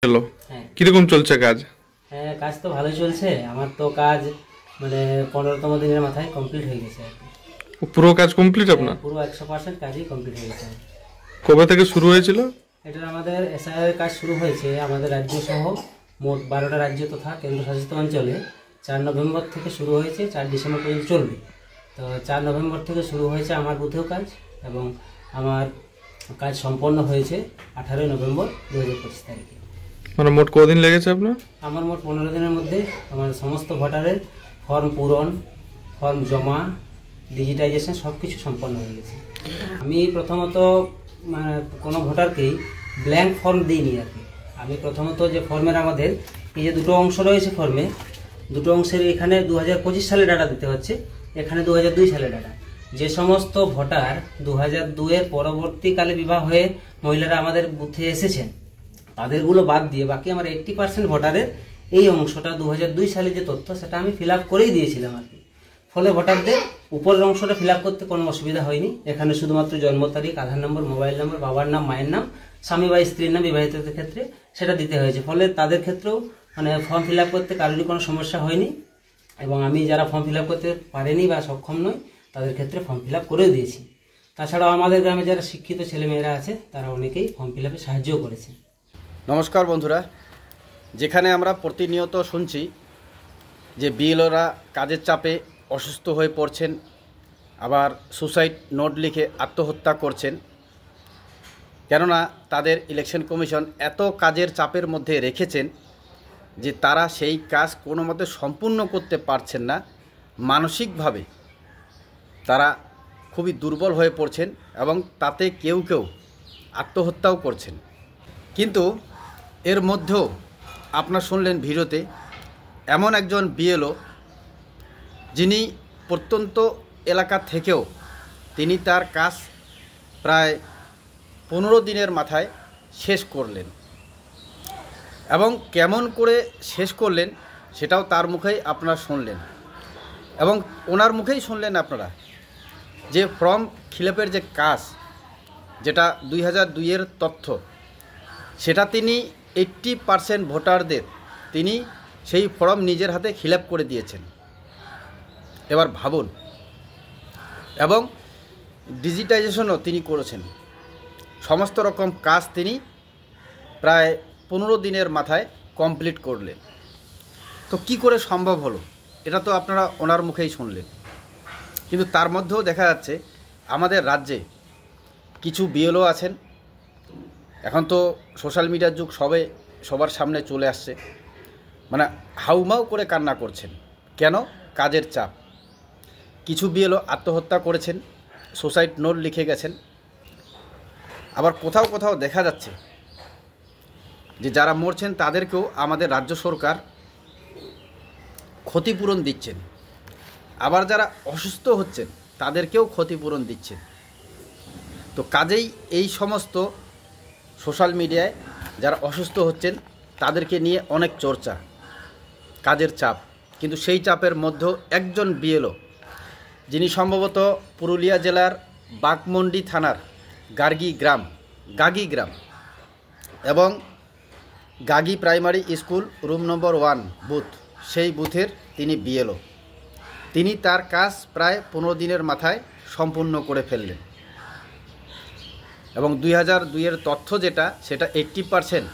Hello, হ্যাঁ কিরকম চলছে কাজ? হ্যাঁ, কাজ তো ভালোই চলছে। আমার তো কাজ মানে 15তম দিনের মাথায় কমপ্লিট হয়ে গেছে আর কি। পুরো কাজ কমপ্লিট হ্যাঁ, আপনার? পুরো 100% কাজই কমপ্লিট হয়ে গেছে। কবে থেকে শুরু হয়েছিল? এটা আমাদের এসআইআর কাজ শুরু হয়েছে আমাদের রাজ্য সহ মোট 12টা রাজ্য তথা কেন্দ্রশাসিত অঞ্চলে 4 নভেম্বর থেকে শুরু হয়েছে, 4 ডিসেম্বর পর্যন্ত চলবে। তো 4 নভেম্বর থেকে শুরু হয়েছে আমার বুথেও কাজ, এবং আমার কাজ সম্পন্ন হয়েছে 18 নভেম্বর 2025 তারিখে। মানে মোট কদিন লেগেছে আপনার? আমার মোট 15 দিনের মধ্যে আমার সমস্ত ভোটারের ফর্ম পূরণ, ফর্ম জমা, ডিজিটাইজেশন সব কিছু সম্পন্ন হয়ে গেছে। আমি প্রথমত মানে কোনো ভোটারকেই ব্ল্যাঙ্ক ফর্ম দিইনি আর কি। আমি প্রথমত যে ফর্মের আমাদের এই যে দুটো অংশ রয়েছে ফর্মে, দুটো অংশের এখানে 2025 সালে ডাটা দিতে হচ্ছে, এখানে 2002 সালে ডাটা। যে সমস্ত ভোটার 2002-এর পরবর্তীকালে বিবাহ হয়ে মহিলারা আমাদের বুথে এসেছেন তাদেরগুলো বাদ দিয়ে বাকি আমার 80% ভোটারের এই অংশটা 2002 সালে যে তথ্য সেটা আমি ফিল আপ করেই দিয়েছিলাম আর কি। ফলে ভোটারদের উপরের অংশটা ফিল আপ করতে কোনো অসুবিধা হয়নি। এখানে শুধুমাত্র জন্ম তারিখ, আধার নম্বর, মোবাইল নম্বর, বাবার নাম, মায়ের নাম, স্বামী বা স্ত্রীর নাম বিবাহিতদের ক্ষেত্রে সেটা দিতে হয়েছে। ফলে তাদের ক্ষেত্রেও মানে ফর্ম ফিল আপ করতে কারোরই কোনো সমস্যা হয়নি, এবং আমি যারা ফর্ম ফিল আপ করতে পারেনি বা সক্ষম নয় তাদের ক্ষেত্রে ফর্ম ফিল আপ করেও দিয়েছি। তাছাড়াও আমাদের গ্রামে যারা শিক্ষিত ছেলেমেয়েরা আছে তারা অনেকেই ফর্ম ফিল আপে সাহায্যও করেছে। নমস্কার বন্ধুরা, যেখানে আমরা প্রতিনিয়ত শুনছি যে বিএলওরা কাজের চাপে অসুস্থ হয়ে পড়ছেন, আবার সুসাইড নোট লিখে আত্মহত্যা করছেন, কেননা তাদের ইলেকশন কমিশন এত কাজের চাপের মধ্যে রেখেছেন যে তারা সেই কাজ কোনো মতে সম্পূর্ণ করতে পারছেন না। মানসিকভাবে তারা খুবই দুর্বল হয়ে পড়ছেন এবং তাতে কেউ কেউ আত্মহত্যাও করছেন। কিন্তু এর মধ্যেও আপনারা শুনলেন ভিডিওতে এমন একজন বিএলও যিনি প্রত্যন্ত এলাকা থেকেও তিনি তার কাজ প্রায় 15 দিনের মাথায় শেষ করলেন, এবং কেমন করে শেষ করলেন সেটাও তার মুখেই আপনারা শুনলেন, এবং ওনার মুখেই শুনলেন আপনারা যে ফর্ম ফিলআপের যে কাজ, যেটা 2002-এর তথ্য, সেটা তিনি 80% ভোটারদের তিনি সেই ফর্ম নিজের হাতে ফিল আপ করে দিয়েছেন। এবার ভাবুন, এবং ডিজিটাইজেশনও তিনি করেছেন। সমস্ত রকম কাজ তিনি প্রায় 15 দিনের মাথায় কমপ্লিট করলেন। তো কি করে সম্ভব হলো এটা তো আপনারা ওনার মুখেই শুনলেন। কিন্তু তার মধ্যেও দেখা যাচ্ছে আমাদের রাজ্যে কিছু বিএলও আছেন, এখন তো সোশ্যাল মিডিয়ার যুগ, সবার সামনে চলে আসছে, মানে হাউমাউ করে কান্না করছেন। কেন? কাজের চাপ। কিছু বিএলও আত্মহত্যা করেছেন, সুসাইড নোট লিখে গেছেন। আবার কোথাও কোথাও দেখা যাচ্ছে যে যারা মরছেন তাদেরকেও আমাদের রাজ্য সরকার ক্ষতিপূরণ দিচ্ছেন, আবার যারা অসুস্থ হচ্ছেন তাদেরকেও ক্ষতিপূরণ দিচ্ছেন। তো কাজেই এই সমস্ত সোশ্যাল মিডিয়ায় যারা অসুস্থ হচ্ছেন তাদেরকে নিয়ে অনেক চর্চা, কাজের চাপ। কিন্তু সেই চাপের মধ্যেও একজন বিএলও, যিনি সম্ভবত পুরুলিয়া জেলার বাঘমন্ডি থানার গাগি গ্রাম এবং Gagi primary school room number 1 booth, সেই বুথের তিনি বিএলও, তিনি তার কাজ প্রায় 15 দিনের মাথায় সম্পূর্ণ করে ফেললেন। এবং 2002-এর তথ্য যেটা, সেটা 80%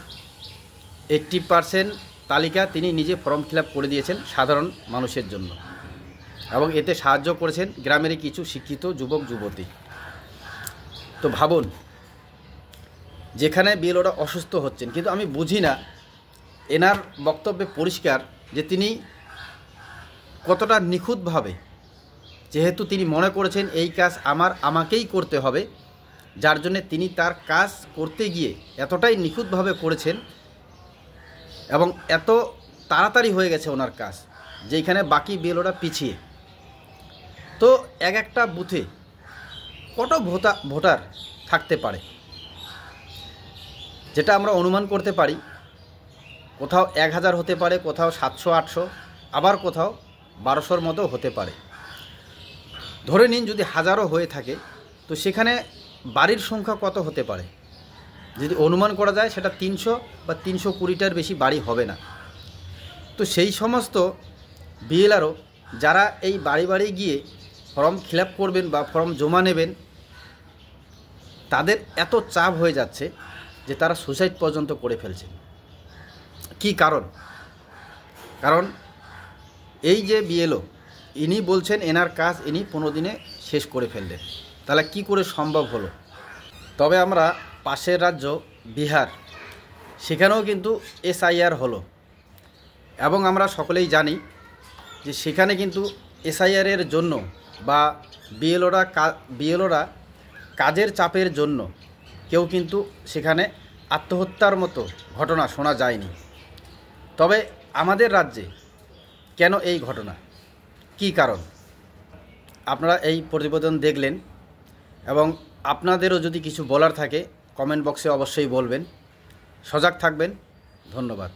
তালিকা তিনি নিজে ফর্ম ফিল আপ করে দিয়েছেন সাধারণ মানুষের জন্য, এবং এতে সাহায্য করেছেন গ্রামেরই কিছু শিক্ষিত যুবক যুবতী। তো ভাবুন, যেখানে বিএলওরা অসুস্থ হচ্ছেন, কিন্তু আমি বুঝি না, এনার বক্তব্যে পরিষ্কার যে তিনি কতটা নিখুঁতভাবে, যেহেতু তিনি মনে করেছেন এই কাজ আমাকেই করতে হবে, যার জন্যে তিনি তার কাজ করতে গিয়ে এতটাই নিখুঁতভাবে করেছেন এবং এত তাড়াতাড়ি হয়ে গেছে ওনার কাজ, যেখানে বাকি বিএলওরা পিছিয়ে। তো একটা বুথে কত ভোটার থাকতে পারে, যেটা আমরা অনুমান করতে পারি, কোথাও 1000 হতে পারে, কোথাও 700-800, আবার কোথাও 1200-র মতো হতে পারে। ধরে নিন যদি 1000ও হয়ে থাকে, তো সেখানে বাড়ির সংখ্যা কত হতে পারে? যদি অনুমান করা যায় সেটা 300 বা 320টার বেশি বাড়ি হবে না। তো সেই সমস্ত বিএলআরও যারা এই বাড়ি বাড়ি গিয়ে ফর্ম ফিল আপ করবেন বা ফর্ম জমা নেবেন, তাদের এত চাপ হয়ে যাচ্ছে যে তারা সুসাইড পর্যন্ত করে ফেলছেন। কি কারণ? কারণ এই যে বিএলও ইনি বলছেন এনার কাজ ইনি 15 দিনে শেষ করে ফেললেন, তাহলে কি করে সম্ভব হলো? তবে আমরা পাশের রাজ্য বিহার, সেখানেও কিন্তু এসআইআর হলো এবং আমরা সকলেই জানি যে সেখানে কিন্তু এসআইআরের জন্য বা বিএলওরা কাজের চাপের জন্য কেউ কিন্তু সেখানে আত্মহত্যার মতো ঘটনা শোনা যায়নি। তবে আমাদের রাজ্যে কেন এই ঘটনা, কি কারণ? আপনারা এই প্রতিবেদন দেখলেন এবং আপনাদেরও যদি কিছু বলার থাকে কমেন্ট বক্সে অবশ্যই বলবেন। সজাগ থাকবেন। ধন্যবাদ।